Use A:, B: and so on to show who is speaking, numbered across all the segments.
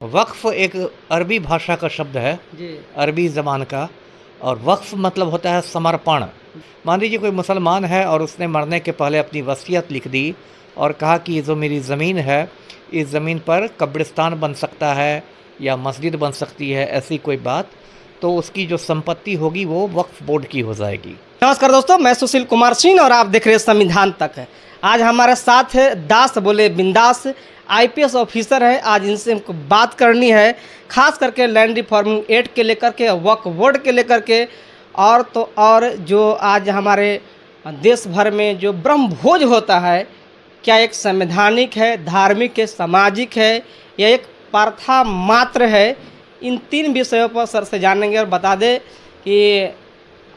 A: वक्फ़ एक अरबी भाषा का शब्द है,
B: जी।
A: अरबी ज़बान का। और वक्फ़ मतलब होता है समर्पण। मान लीजिए कोई मुसलमान है और उसने मरने के पहले अपनी वसीयत लिख दी और कहा कि ये जो मेरी ज़मीन है, इस ज़मीन पर कब्रिस्तान बन सकता है या मस्जिद बन सकती है, ऐसी कोई बात, तो उसकी जो संपत्ति होगी वो वक्फ़ बोर्ड की हो जाएगी।
B: नमस्कार दोस्तों, मैं सुशील कुमार सिंह और आप देख रहे हैं संविधान तक है। आज हमारे साथ है दास बोले बिंदास आईपीएस ऑफिसर है। आज इनसे हमको बात करनी है, खास करके लैंड रिफॉर्मिंग एक्ट के लेकर के, वक्फ बोर्ड के लेकर के, और तो और जो आज हमारे देश भर में जो ब्रह्म भोज होता है, क्या एक संवैधानिक है, धार्मिक है, सामाजिक है, या एक प्रथा मात्र है? इन तीन विषयों पर सर से जानेंगे। और बता दें कि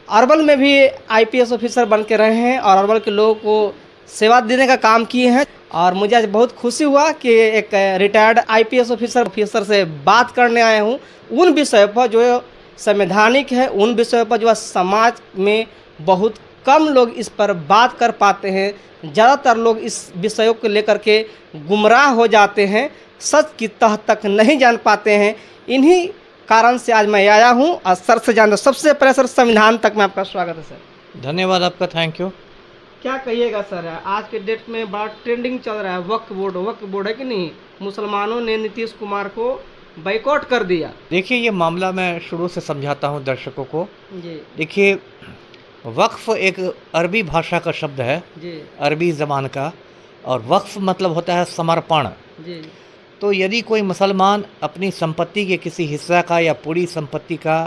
B: अरवल में भी आईपीएस ऑफिसर बन के रहे हैं और अरवल के लोगों को सेवा देने का काम किए हैं। और मुझे आज बहुत खुशी हुआ कि एक रिटायर्ड आईपीएस ऑफिसर से बात करने आए हूँ उन विषयों पर जो संवैधानिक है, उन विषयों पर जो समाज में बहुत कम लोग इस पर बात कर पाते हैं। ज़्यादातर लोग इस विषयों को लेकर के गुमराह हो जाते हैं, सच की तह तक नहीं जान पाते हैं। इन्हीं कारण से आज मैं आया हूँ और सर से जानना। सबसे पहले सर, संविधान तक में आपका स्वागत है सर।
A: धन्यवाद आपका, थैंक यू।
B: क्या कहिएगा सर, आज के डेट में बड़ा ट्रेंडिंग चल रहा है वक्फ बोर्ड है कि नहीं? मुसलमानों ने नीतीश कुमार को बाइकआउट कर दिया।
A: देखिए, ये मामला मैं शुरू से समझाता हूँ दर्शकों को।
B: जी
A: देखिए, वक्फ़ एक अरबी भाषा का शब्द है,
B: जी
A: अरबी ज़बान का। और वक्फ़ मतलब होता है समर्पण।
B: जी
A: तो यदि कोई मुसलमान अपनी संपत्ति के किसी हिस्सा का या पूरी संपत्ति का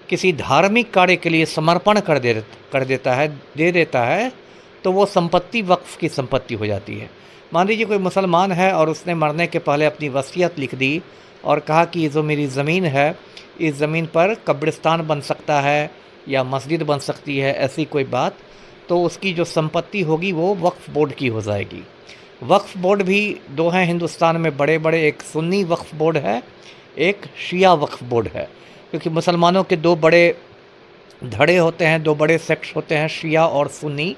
A: किसी धार्मिक कार्य के लिए समर्पण दे देता है, तो वो संपत्ति वक्फ़ की संपत्ति हो जाती है। मान लीजिए कोई मुसलमान है और उसने मरने के पहले अपनी वसीयत लिख दी और कहा कि ये जो मेरी ज़मीन है, इस ज़मीन पर कब्रिस्तान बन सकता है या मस्जिद बन सकती है, ऐसी कोई बात, तो उसकी जो संपत्ति होगी वो वक्फ़ बोर्ड की हो जाएगी। वक्फ़ बोर्ड भी दो हैं हिंदुस्तान में बड़े बड़े, एक सुन्नी वक्फ़ बोर्ड है, एक शिया वक्फ़ बोर्ड है। क्योंकि मुसलमानों के दो बड़े धड़े होते हैं, दो बड़े सेक्ट्स होते हैं, शिया और सुन्नी।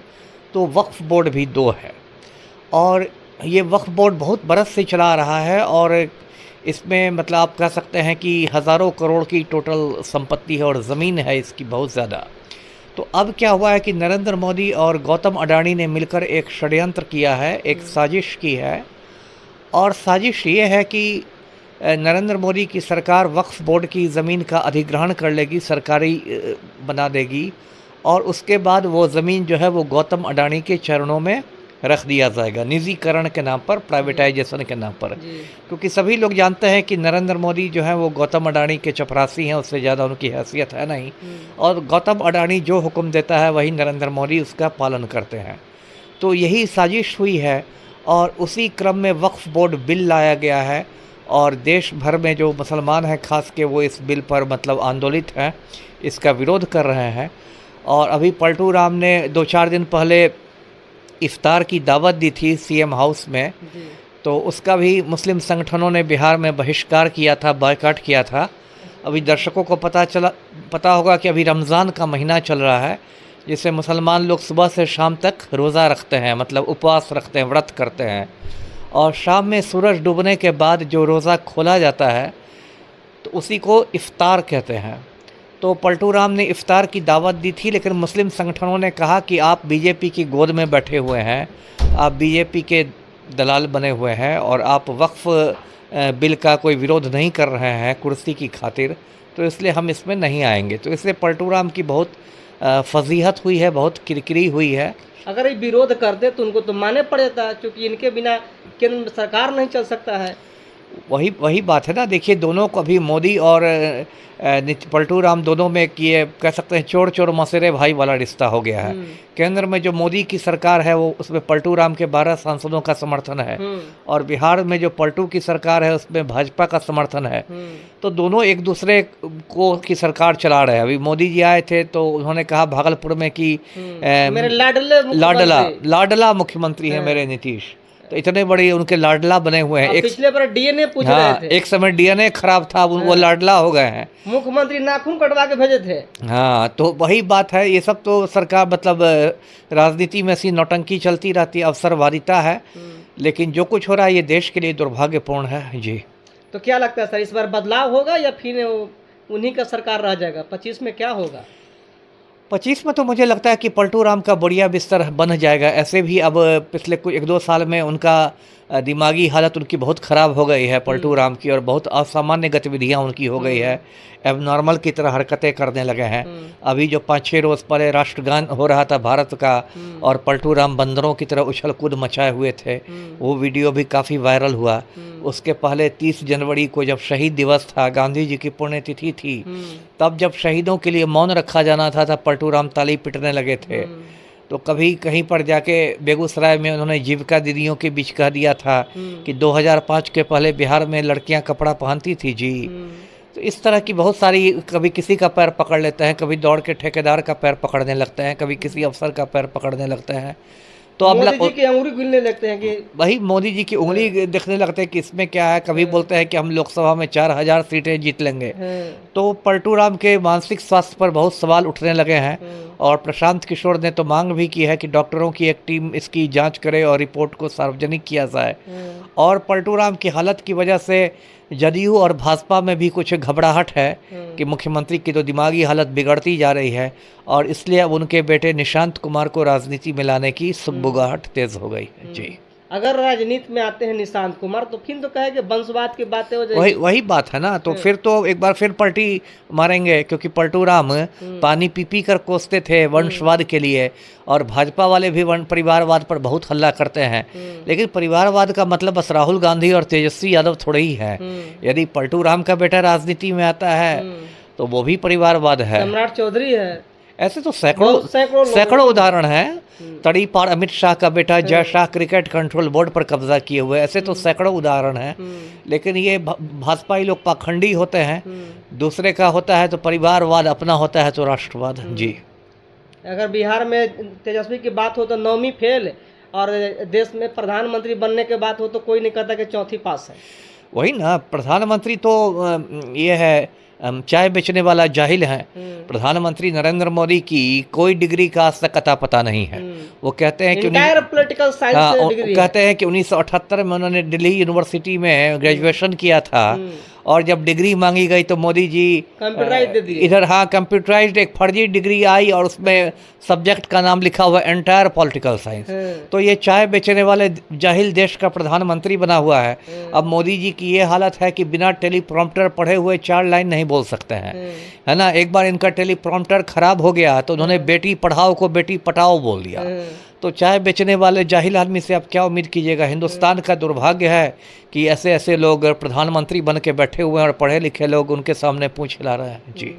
A: तो वक्फ़ बोर्ड भी दो है। और ये वक्फ़ बोर्ड बहुत बरस से चला आ रहा है और इसमें मतलब आप कह सकते हैं कि हज़ारों करोड़ की टोटल संपत्ति है और ज़मीन है इसकी बहुत ज़्यादा। तो अब क्या हुआ है कि नरेंद्र मोदी और गौतम अडानी ने मिलकर एक षड्यंत्र किया है, एक साजिश की है। और साजिश ये है कि नरेंद्र मोदी की सरकार वक्फ़ बोर्ड की ज़मीन का अधिग्रहण कर लेगी, सरकारी बना देगी, और उसके बाद वो ज़मीन जो है वो गौतम अडानी के चरणों में रख दिया जाएगा, निजीकरण के नाम पर, प्राइवेटाइजेशन के नाम पर। क्योंकि सभी लोग जानते हैं कि नरेंद्र मोदी जो है वो गौतम अडानी के चपरासी हैं, उससे ज़्यादा उनकी हैसियत है नहीं। और गौतम अडानी जो हुक्म देता है वही नरेंद्र मोदी उसका पालन करते हैं। तो यही साजिश हुई है और उसी क्रम में वक्फ़ बोर्ड बिल लाया गया है। और देश भर में जो मुसलमान हैं खास के, वो इस बिल पर मतलब आंदोलित हैं, इसका विरोध कर रहे हैं। और अभी पलटू राम ने 2-4 दिन पहले इफ्तार की दावत दी थी सीएम हाउस में, तो उसका भी मुस्लिम संगठनों ने बिहार में बहिष्कार किया था, बायकॉट किया था। अभी दर्शकों को पता होगा कि अभी रमज़ान का महीना चल रहा है, जिससे मुसलमान लोग सुबह से शाम तक रोज़ा रखते हैं, मतलब उपवास रखते हैं, व्रत करते हैं। और शाम में सूरज डूबने के बाद जो रोज़ा खोला जाता है तो उसी को इफ्तार कहते हैं। तो पलटू राम ने इफ्तार की दावत दी थी, लेकिन मुस्लिम संगठनों ने कहा कि आप बीजेपी की गोद में बैठे हुए हैं, आप बीजेपी के दलाल बने हुए हैं और आप वक्फ़ बिल का कोई विरोध नहीं कर रहे हैं कुर्सी की खातिर, तो इसलिए हम इसमें नहीं आएंगे। तो इसलिए पलटू राम की बहुत फजीहत हुई है, बहुत किरकिरी हुई है।
B: अगर ये विरोध करते तो उनको तो माने पड़ जाता है, क्योंकि इनके बिना केंद्र सरकार नहीं चल सकता है।
A: वही बात है ना। देखिए, दोनों को अभी मोदी और पलटू राम दोनों में ये कह सकते हैं चोर चोर मसेरे भाई वाला रिश्ता हो गया है। केंद्र में जो मोदी की सरकार है वो उसमें पलटू राम के 12 सांसदों का समर्थन है, और बिहार में जो पलटू की सरकार है उसमें भाजपा का समर्थन है। तो दोनों एक दूसरे को की सरकार चला रहे हैं। अभी मोदी जी आए थे तो उन्होंने कहा भागलपुर में कि
B: मेरे
A: लाडला मुख्यमंत्री है मेरे नीतीश। तो इतने बड़े उनके लाडला बने हुए हैं।
B: पिछले बार डीएनए पूछ रहे थे।
A: एक समय डीएनए खराब था, वो लाडला हो गए हैं।
B: मुख्यमंत्री नाखून कटवा के भेजे थे।
A: हाँ, तो वही बात है। ये सब तो सरकार मतलब राजनीति में ऐसी नौटंकी चलती रहती है, अवसरवादिता है। लेकिन जो कुछ हो रहा है ये देश के लिए दुर्भाग्यपूर्ण है जी।
B: तो क्या लगता है सर, इस बार बदलाव होगा या फिर उन्हीं का सरकार रह जाएगा? 25 में क्या होगा?
A: 25 में तो मुझे लगता है कि पलटू राम का बढ़िया बिस्तर बन जाएगा। ऐसे भी अब पिछले कुछ 1-2 साल में उनका दिमागी हालत उनकी बहुत ख़राब हो गई है पलटू राम की, और बहुत असामान्य गतिविधियां उनकी हो गई है। अब नॉर्मल की तरह हरकतें करने लगे हैं। अभी जो 5-6 रोज़ पहले राष्ट्रगान हो रहा था भारत का, और पलटू राम बंदरों की तरह उछल कूद मचाए हुए थे, वो वीडियो भी काफ़ी वायरल हुआ। उसके पहले 30 जनवरी को जब शहीद दिवस था, गांधी जी की पुण्यतिथि थी, तब जब शहीदों के लिए मौन रखा जाना था तब पलटू राम ताली पीटने लगे थे। तो कभी कहीं पर जाके बेगूसराय में उन्होंने जीविका दीदियों के बीच कह दिया था कि 2005 के पहले बिहार में लड़कियां कपड़ा पहनती थी जी। तो इस तरह की बहुत सारी, कभी किसी का पैर पकड़ लेते हैं, कभी दौड़ के ठेकेदार का पैर पकड़ने लगते हैं, कभी किसी अफसर का पैर पकड़ने लगते हैं। तो अब
B: मोदी जी की अंगुली गिनने लगते हैं कि
A: वही मोदी जी की उंगली देखने लगते हैं कि इसमें क्या है। कभी बोलते हैं कि हम लोकसभा में 4000 सीटें जीत लेंगे। तो पलटू राम के मानसिक स्वास्थ्य पर बहुत सवाल उठने लगे हैं, और प्रशांत किशोर ने तो मांग भी की है कि डॉक्टरों की एक टीम इसकी जांच करे और रिपोर्ट को सार्वजनिक किया जाए। और पलटू राम की हालत की वजह से जदयू और भाजपा में भी कुछ घबराहट है कि मुख्यमंत्री की तो दिमागी हालत बिगड़ती जा रही है, और इसलिए अब उनके बेटे निशांत कुमार को राजनीति में लाने की सुगबुगाहट तेज हो गई है जी।
B: अगर राजनीति में आते हैं निशांत कुमार तो फिर तो कहेंगे वंशवाद की बातें हो जाएगी।
A: वही बात है ना। तो फिर तो एक बार फिर पलटी मारेंगे, क्योंकि पलटू राम पानी पी पी कर कोसते थे वंशवाद के लिए, और भाजपा वाले भी परिवारवाद पर बहुत हल्ला करते हैं। लेकिन परिवारवाद का मतलब बस राहुल गांधी और तेजस्वी यादव थोड़े ही है। यदि पलटू राम का बेटा राजनीति में आता है तो वो भी परिवारवाद है।
B: सम्राट चौधरी है।
A: ऐसे तो सैकड़ों उदाहरण हैं। तड़ीपार अमित शाह का बेटा Jay Shah cricket control board पर कब्जा किए हुए, ऐसे तो सैकड़ों उदाहरण हैं। लेकिन ये भाजपाई लोग पाखंडी होते हैं। दूसरे का होता है तो परिवारवाद, अपना होता है तो राष्ट्रवाद जी।
B: अगर बिहार में तेजस्वी की बात हो तो 9वीं फेल, और देश में प्रधानमंत्री बनने के बात हो तो कोई नहीं कहता कि 4थी पास है।
A: वही ना, प्रधानमंत्री तो ये है चाय बेचने वाला जाहिल है। प्रधानमंत्री नरेंद्र मोदी की कोई डिग्री का आज तक अता पता नहीं है। वो कहते हैं कि
B: पॉलिटिकल साइंस डिग्री
A: कहते हैं कि 1978 में उन्होंने दिल्ली यूनिवर्सिटी में ग्रेजुएशन किया था, और जब डिग्री मांगी गई तो मोदी जी
B: कंप्यूटराइज दे दिए।
A: इधर कंप्यूटराइज्ड एक फर्जी डिग्री आई, और उसमें सब्जेक्ट का नाम लिखा हुआ एंटायर पॉलिटिकल साइंस। तो ये चाय बेचने वाले जाहिल देश का प्रधानमंत्री बना हुआ है। अब मोदी जी की ये हालत है कि बिना टेलीप्रॉम्प्टर पढ़े हुए 4 लाइन नहीं बोल सकते हैं, है ना। एक बार इनका टेलीप्रॉम्प्टर खराब हो गया तो उन्होंने बेटी पढ़ाओ को बेटी पटाओ बोल दिया। तो चाय बेचने वाले जाहिल आदमी से आप क्या उम्मीद कीजिएगा। हिंदुस्तान का दुर्भाग्य है कि ऐसे ऐसे लोग प्रधानमंत्री बन के बैठे हुए हैं, और पढ़े लिखे लोग उनके सामने पूंछ हिला रहे हैं जी।